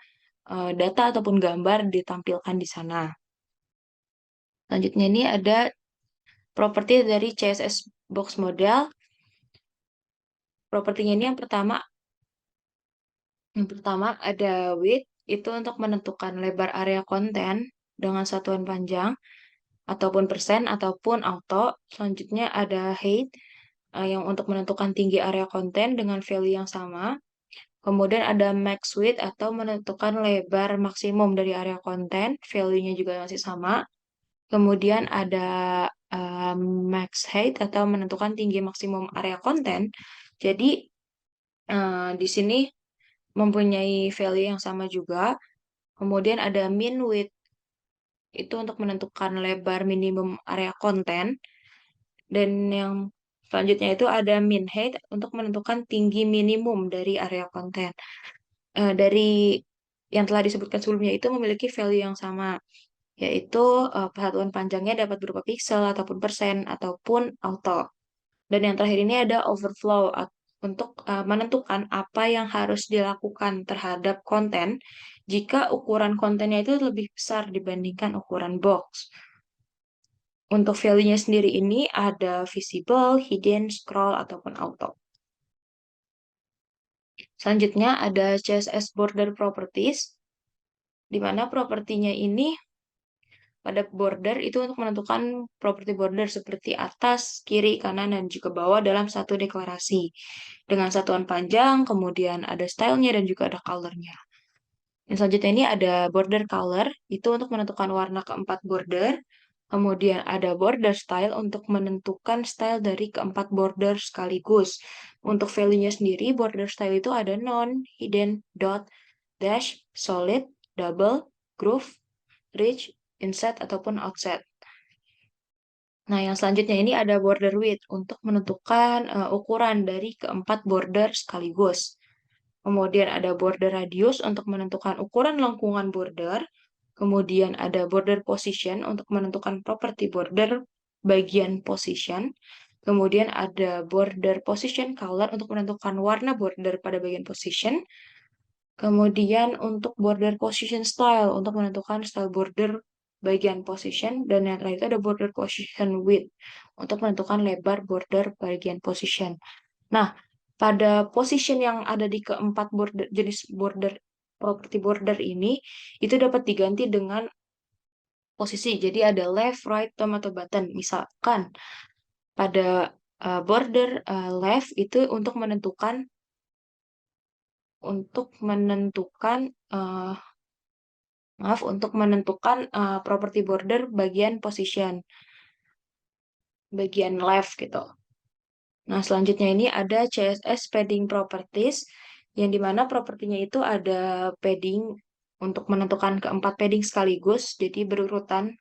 data ataupun gambar ditampilkan di sana. Selanjutnya ini ada properti dari CSS box model. Propertinya ini yang pertama ada width, itu untuk menentukan lebar area konten dengan satuan panjang ataupun persen ataupun auto. Selanjutnya ada height yang untuk menentukan tinggi area konten dengan value yang sama. Kemudian ada max width atau menentukan lebar maksimum dari area konten, value-nya juga masih sama. Kemudian ada max height atau menentukan tinggi maksimum area konten. Jadi di sini mempunyai value yang sama juga. Kemudian ada min width, itu untuk menentukan lebar minimum area konten. Dan yang selanjutnya itu ada min height untuk menentukan tinggi minimum dari area konten. Dari yang telah disebutkan sebelumnya itu memiliki value yang sama, yaitu satuan panjangnya dapat berupa pixel ataupun persen ataupun auto. Dan yang terakhir ini ada overflow untuk menentukan apa yang harus dilakukan terhadap konten jika ukuran kontennya itu lebih besar dibandingkan ukuran box. Untuk value-nya sendiri ini ada visible, hidden, scroll, ataupun auto. Selanjutnya ada CSS border properties, di mana propertinya ini pada border itu untuk menentukan properti border seperti atas, kiri, kanan, dan juga bawah dalam satu deklarasi. Dengan satuan panjang, kemudian ada stylenya dan juga ada color-nya. Yang selanjutnya ini ada border color, itu untuk menentukan warna keempat border. Kemudian ada border style untuk menentukan style dari keempat border sekaligus. Untuk value-nya sendiri, border style itu ada non, hidden, dot, dash, solid, double, groove, rich, inset, ataupun outset. Nah, yang selanjutnya ini ada border width untuk menentukan ukuran dari keempat border sekaligus. Kemudian ada border radius untuk menentukan ukuran lengkungan border. Kemudian ada border position untuk menentukan properti border bagian position. Kemudian ada border position color untuk menentukan warna border pada bagian position. Kemudian untuk border position style untuk menentukan style border bagian position. Dan yang terakhir itu ada border position width untuk menentukan lebar border bagian position. Nah, pada position yang ada di keempat border, jenis border property border ini itu dapat diganti dengan posisi. Jadi ada left, right, top atau button. Misalkan pada border left itu untuk menentukan property border bagian position, bagian left gitu. Nah, selanjutnya ini ada CSS padding properties, yang dimana propertinya itu ada padding untuk menentukan keempat padding sekaligus, jadi berurutan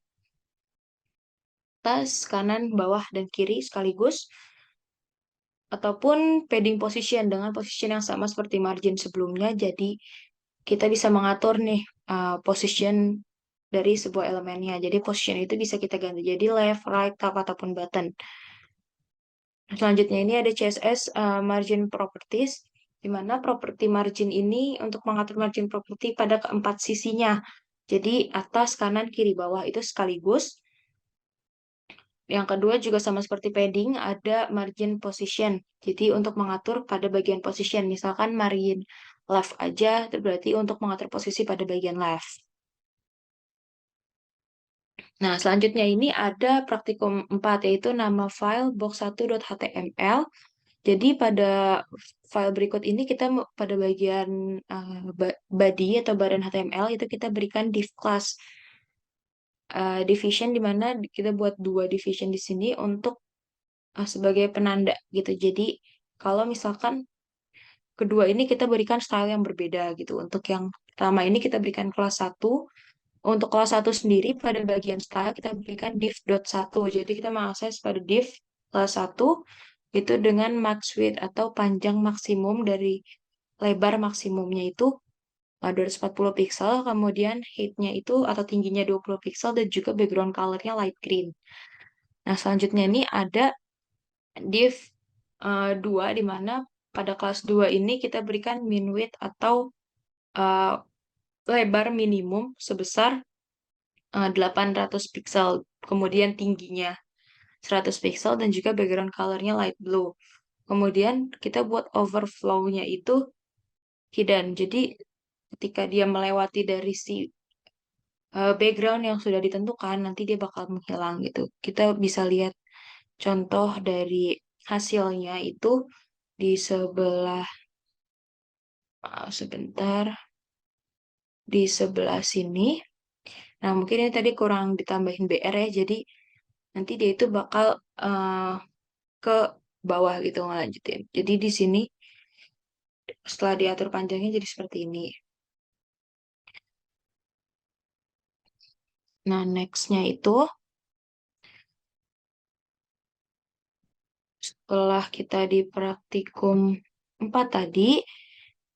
atas, kanan, bawah, dan kiri sekaligus, ataupun padding position dengan position yang sama seperti margin sebelumnya, jadi kita bisa mengatur nih position dari sebuah elemennya. Jadi position itu bisa kita ganti jadi left, right, top, ataupun button. Selanjutnya ini ada CSS margin properties, di mana properti margin ini untuk mengatur margin property pada keempat sisinya. Jadi atas, kanan, kiri, bawah itu sekaligus. Yang kedua juga sama seperti padding, ada margin position. Jadi untuk mengatur pada bagian position, misalkan margin left aja, itu berarti untuk mengatur posisi pada bagian left. Nah, selanjutnya ini ada praktikum 4, yaitu nama file box1.html. Jadi pada file berikut ini kita pada bagian body atau badan HTML itu kita berikan div class division di mana kita buat 2 division di sini untuk sebagai penanda gitu. Jadi kalau misalkan kedua ini kita berikan style yang berbeda gitu. Untuk yang pertama ini kita berikan kelas 1. Untuk kelas 1 sendiri pada bagian style kita berikan div.1. Jadi kita mengakses pada div kelas 1 itu dengan max width atau panjang maksimum dari lebar maksimumnya itu 240 pixel, kemudian height-nya itu atau tingginya 20 pixel dan juga background color-nya light green. Nah, selanjutnya ini ada div 2 di mana pada kelas 2 ini kita berikan min width atau uh, lebar minimum sebesar 800 pixel, kemudian tingginya 100 pixel dan juga background color-nya light blue. Kemudian kita buat overflow-nya itu hidden. Jadi ketika dia melewati dari si background yang sudah ditentukan, nanti dia bakal menghilang gitu. Kita bisa lihat contoh dari hasilnya itu di sebelah sebentar di sebelah sini. Nah, mungkin ini tadi kurang ditambahin BR ya, jadi nanti dia itu bakal ke bawah gitu ngelanjutin. Jadi di sini setelah diatur panjangnya jadi seperti ini. Nah, next-nya itu setelah kita di praktikum 4 tadi,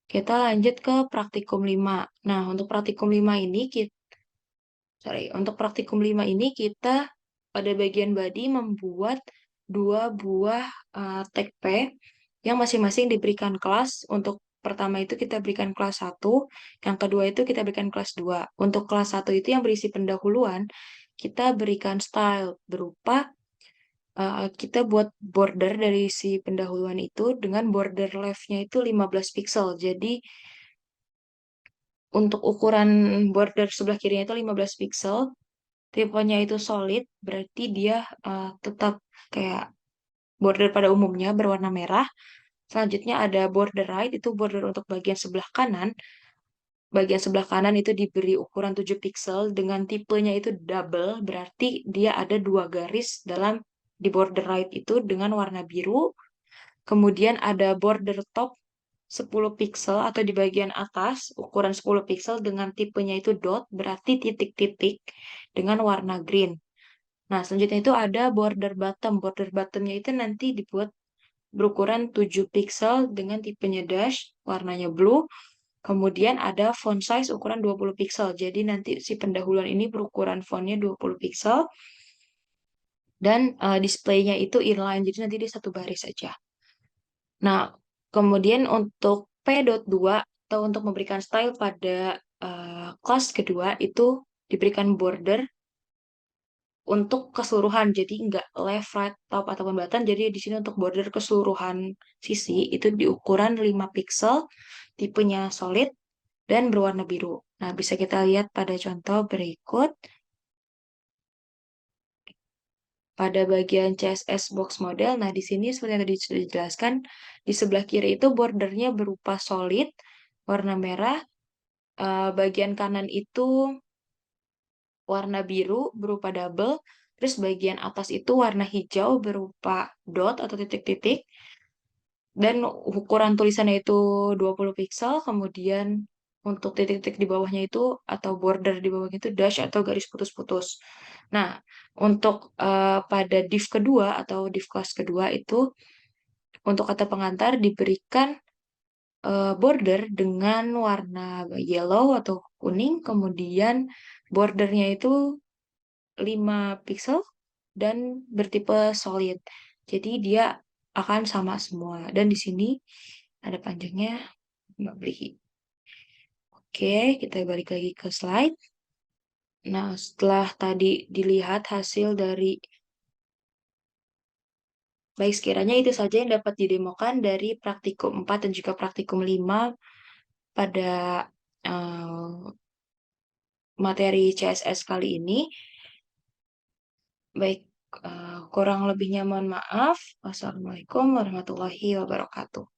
kita lanjut ke praktikum 5. Nah, untuk praktikum 5 ini kita pada bagian body membuat 2 buah tag P yang masing-masing diberikan kelas. Untuk pertama itu kita berikan kelas 1, yang kedua itu kita berikan kelas 2. Untuk kelas 1 itu yang berisi pendahuluan, kita berikan style berupa kita buat border dari si pendahuluan itu dengan border left-nya itu 15 pixel. Jadi untuk ukuran border sebelah kirinya itu 15 pixel, tipenya itu solid, berarti dia tetap kayak border pada umumnya berwarna merah. Selanjutnya ada border right, itu border untuk bagian sebelah kanan. Bagian sebelah kanan itu diberi ukuran 7 pixel dengan tipenya itu double, berarti dia ada 2 garis dalam di border right itu dengan warna biru. Kemudian ada border top 10 pixel atau di bagian atas ukuran 10 pixel dengan tipenya itu dot, berarti titik-titik dengan warna green. Nah, selanjutnya itu ada border bottom. Border bottomnya itu nanti dibuat berukuran 7 pixel dengan tipenya dash, warnanya blue. Kemudian ada font size ukuran 20 pixel. Jadi nanti si pendahuluan ini berukuran fontnya 20 pixel. Dan displaynya itu inline, jadi nanti dia satu baris saja. Nah, kemudian untuk P.2 atau untuk memberikan style pada kelas kedua itu diberikan border untuk keseluruhan, jadi nggak left, right, top, ataupun button. Jadi di sini untuk border keseluruhan sisi itu di ukuran 5 pixel, tipenya solid, dan berwarna biru. Nah, bisa kita lihat pada contoh berikut. Pada bagian CSS box model, nah di sini seperti yang tadi sudah dijelaskan, di sebelah kiri itu bordernya berupa solid, warna merah, bagian kanan itu warna biru berupa double, terus bagian atas itu warna hijau berupa dot atau titik-titik, dan ukuran tulisannya itu 20 pixel, kemudian untuk titik-titik di bawahnya itu atau border di bawahnya itu dash atau garis putus-putus. Nah, untuk pada div kedua atau div kelas kedua itu untuk kata pengantar diberikan border dengan warna yellow atau kuning, kemudian bordernya itu 5 pixel dan bertipe solid. Jadi dia akan sama semua. Dan di sini ada panjangnya 5 beli. Oke, kita balik lagi ke slide. Nah, setelah tadi dilihat hasil dari baik, sekiranya itu saja yang dapat didemokan dari praktikum 4 dan juga praktikum 5 pada materi CSS kali ini. Baik, Kurang lebihnya mohon maaf. Wassalamualaikum warahmatullahi wabarakatuh.